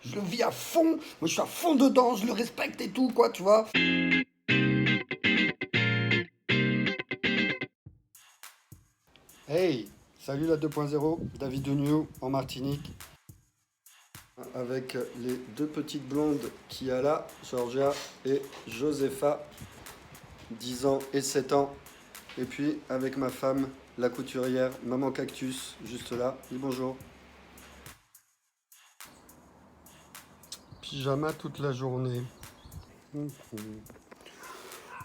je le vis à fond. Moi, je suis à fond dedans, je le respecte et tout, quoi, tu vois. Hey, salut la 2.0, David New en Martinique, avec les deux petites blondes qu'il y a là, Georgia et Josepha, 10 ans et 7 ans. Et puis avec ma femme, la couturière, Maman Cactus, juste là. Dis bonjour. Pyjama toute la journée.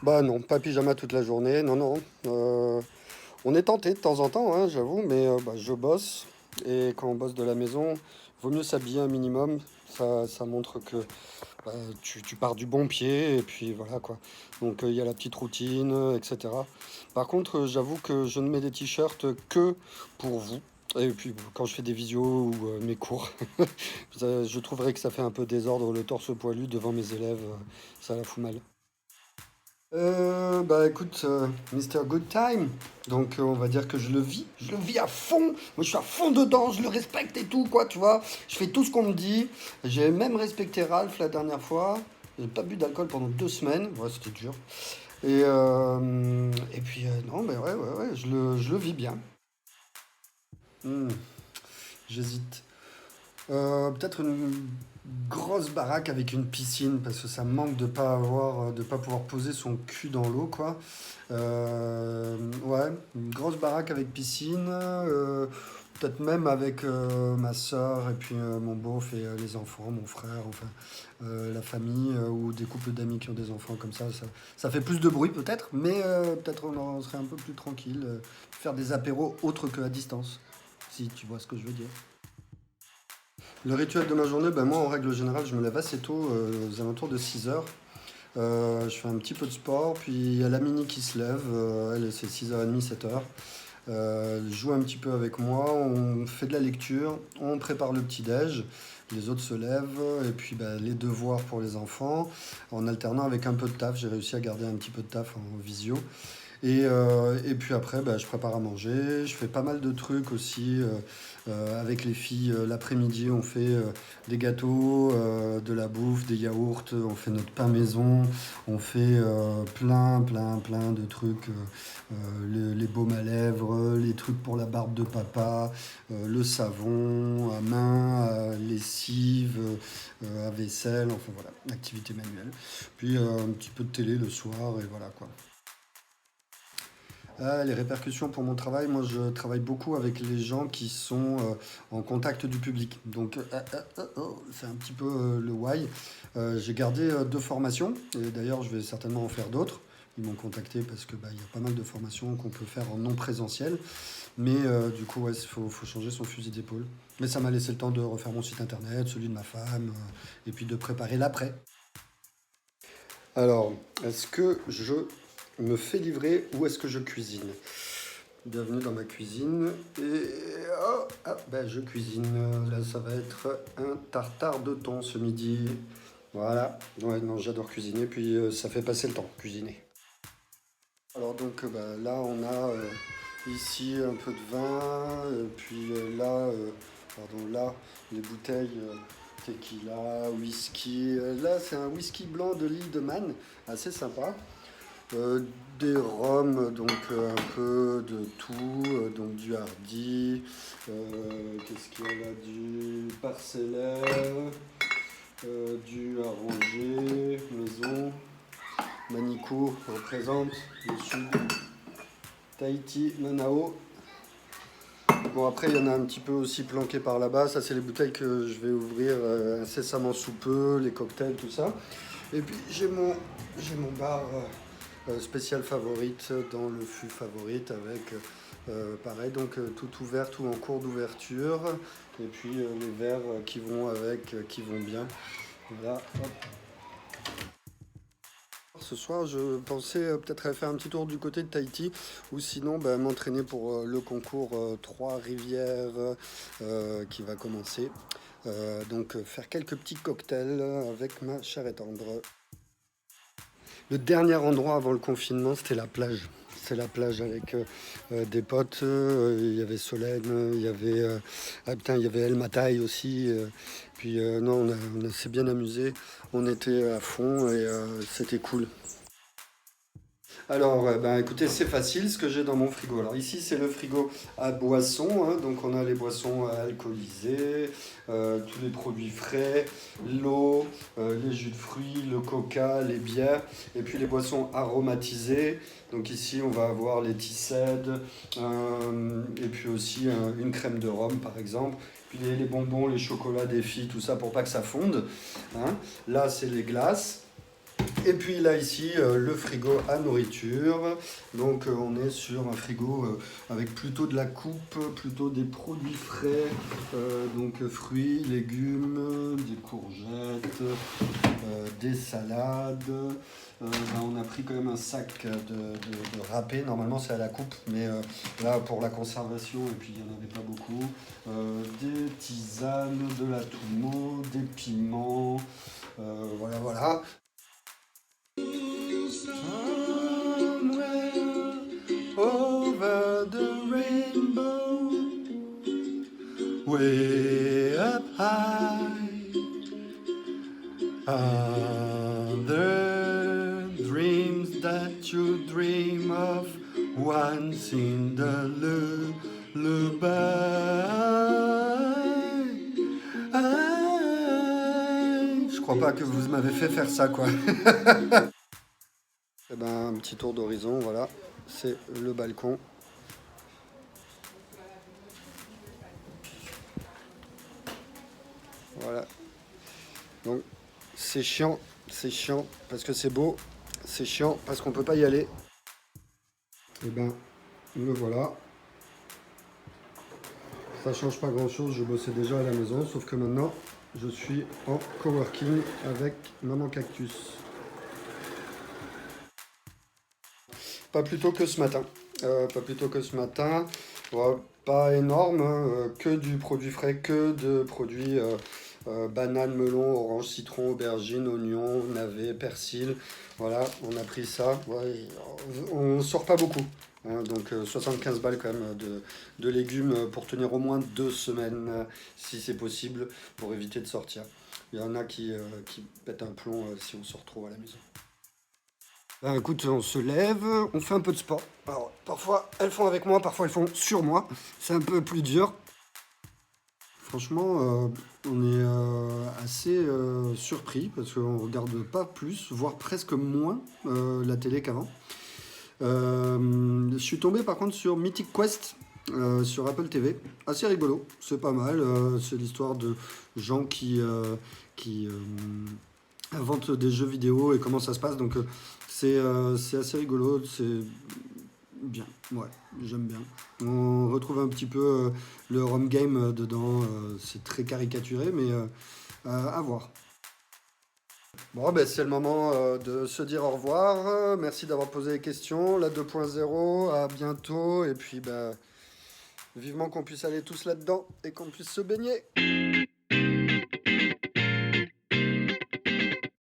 Bah non, pas pyjama toute la journée, non, non. On est tenté de temps en temps, hein, j'avoue, mais bah, je bosse. Et quand on bosse de la maison, vaut mieux s'habiller un minimum. Ça montre que bah, tu pars du bon pied, et puis voilà quoi. Donc il y a la petite routine, etc. Par contre, j'avoue que je ne mets des t-shirts que pour vous. Et puis quand je fais des visios ou mes cours, je trouverais que ça fait un peu désordre le torse poilu devant mes élèves, ça la fout mal. Bah écoute, Mr. Good Time, donc on va dire que je le vis à fond, moi je suis à fond dedans, je le respecte et tout, quoi, tu vois, je fais tout ce qu'on me dit, j'ai même respecté Ralph la dernière fois, j'ai pas bu d'alcool pendant 2 semaines, ouais c'était dur, et puis non, mais ouais, je le vis bien. Hmm, j'hésite. Peut-être une grosse baraque avec une piscine parce que ça me manque de pas avoir, de pas pouvoir poser son cul dans l'eau quoi. Ouais, une grosse baraque avec piscine, peut-être même avec ma soeur et puis mon beauf et les enfants, mon frère, enfin la famille ou des couples d'amis qui ont des enfants comme ça fait plus de bruit peut-être, mais peut-être on en serait un peu plus tranquille, faire des apéros autres que à distance, si tu vois ce que je veux dire. Le rituel de ma journée, ben moi en règle générale, je me lève assez tôt, aux alentours de 6 heures. Je fais un petit peu de sport, puis il y a la mini qui se lève, elle c'est 6h30, 7 heures. Elle joue un petit peu avec moi, on fait de la lecture, on prépare le petit-déj, les autres se lèvent, et puis ben, les devoirs pour les enfants, en alternant avec un peu de taf. J'ai réussi à garder un petit peu de taf en visio. Et puis après, bah, je prépare à manger. Je fais pas mal de trucs aussi avec les filles. L'après-midi, on fait des gâteaux, de la bouffe, des yaourts. On fait notre pain maison. On fait plein de trucs. Les baumes à lèvres, les trucs pour la barbe de papa, le savon à main, lessive, à vaisselle. Enfin voilà, activité manuelle. Puis un petit peu de télé le soir et voilà quoi. Ah, les répercussions pour mon travail, moi je travaille beaucoup avec les gens qui sont en contact du public. Donc c'est un petit peu le why. J'ai gardé 2 formations et d'ailleurs je vais certainement en faire d'autres. Ils m'ont contacté parce que bah, il y a pas mal de formations qu'on peut faire en non présentiel. Mais du coup, ouais, faut changer son fusil d'épaule. Mais ça m'a laissé le temps de refaire mon site internet, celui de ma femme, et puis de préparer l'après. Alors, est-ce que je me fais livrer ou est-ce que je cuisine? Bienvenue dans ma cuisine. Et ben je cuisine. Là, ça va être un tartare de thon ce midi. Voilà. Ouais, non, j'adore cuisiner. Puis ça fait passer le temps, cuisiner. Alors donc bah, là, on a ici un peu de vin. Puis là, pardon, là, les bouteilles tequila, whisky. Là, c'est un whisky blanc de l'île de Man, assez sympa. Euh, des rhums, donc un peu de tout, donc du hardy, qu'est-ce qu'il y a là, du parcellaire, du arrangé, maison, Manicourt représente le sud, Tahiti, Manao. Bon après il y en a un petit peu aussi planqué par là-bas, ça c'est les bouteilles que je vais ouvrir incessamment sous peu, les cocktails, tout ça. Et puis j'ai mon bar spécial favorite dans le fût favorite avec pareil donc tout ouvert, tout en cours d'ouverture et puis les verres qui vont avec, qui vont bien. Voilà. Hop. Ce soir, je pensais peut-être aller faire un petit tour du côté de Tahiti ou sinon bah, m'entraîner pour le concours Trois-Rivières qui va commencer. Donc faire quelques petits cocktails avec ma chère et tendre. Le dernier endroit avant le confinement, c'était la plage. c'était la plage avec des potes. Il y avait Solène, il y avait il y avait El Mataï aussi. Puis non, on s'est bien amusé. On était à fond et c'était cool. Alors, ben, écoutez, c'est facile ce que j'ai dans mon frigo. Alors ici, c'est le frigo à boissons, hein. Donc on a les boissons alcoolisées, tous les produits frais, l'eau, les jus de fruits, le coca, les bières, et puis les boissons aromatisées. Donc ici, on va avoir les tissades, et puis aussi une crème de rhum, par exemple. Puis les bonbons, les chocolats des filles, tout ça pour pas que ça fonde, hein. Là, c'est les glaces. Et puis là ici le frigo à nourriture, donc on est sur un frigo avec plutôt de la coupe, plutôt des produits frais, donc fruits, légumes, des courgettes, des salades. Ben, on a pris quand même un sac de râpé, normalement c'est à la coupe, mais là pour la conservation, et puis il n'y en avait pas beaucoup, des tisanes, de la tourmeau, des piments, voilà voilà. Somewhere over the rainbow, way up high, are the dreams that you dream of once in the lullaby. Je crois pas que vous m'avez fait faire ça, quoi. Eh ben, un petit tour d'horizon, voilà, c'est le balcon. Voilà. Donc, c'est chiant parce que c'est beau, c'est chiant parce qu'on peut pas y aller. Eh ben, le voilà. Ça change pas grand chose, je bossais déjà à la maison, sauf que maintenant, je suis en coworking avec Maman Cactus. Pas plus tôt que ce matin. Pas plus tôt que ce matin. Ouais, pas énorme, hein, que du produit frais, que de produits banane, melon, orange, citron, aubergine, oignon, navet, persil. Voilà, on a pris ça. Ouais, on sort pas beaucoup, hein, donc 75 balles quand même de légumes pour tenir au moins 2 semaines, si c'est possible, pour éviter de sortir. Il y en a qui pètent un plomb si on se retrouve à la maison. Ben, écoute, on se lève, on fait un peu de sport. Alors, parfois, elles font avec moi, parfois, elles font sur moi. C'est un peu plus dur. Franchement, on est assez surpris parce qu'on regarde pas plus, voire presque moins la télé qu'avant. Je suis tombé par contre sur Mythic Quest sur Apple TV. Assez rigolo, c'est pas mal. C'est l'histoire de gens qui inventent des jeux vidéo et comment ça se passe. Donc c'est assez rigolo, c'est bien, ouais, j'aime bien. On retrouve un petit peu le home game dedans, c'est très caricaturé, mais à voir. Bon, ben, c'est le moment de se dire au revoir. Merci d'avoir posé les questions. La 2.0, à bientôt. Et puis, ben, vivement qu'on puisse aller tous là-dedans et qu'on puisse se baigner.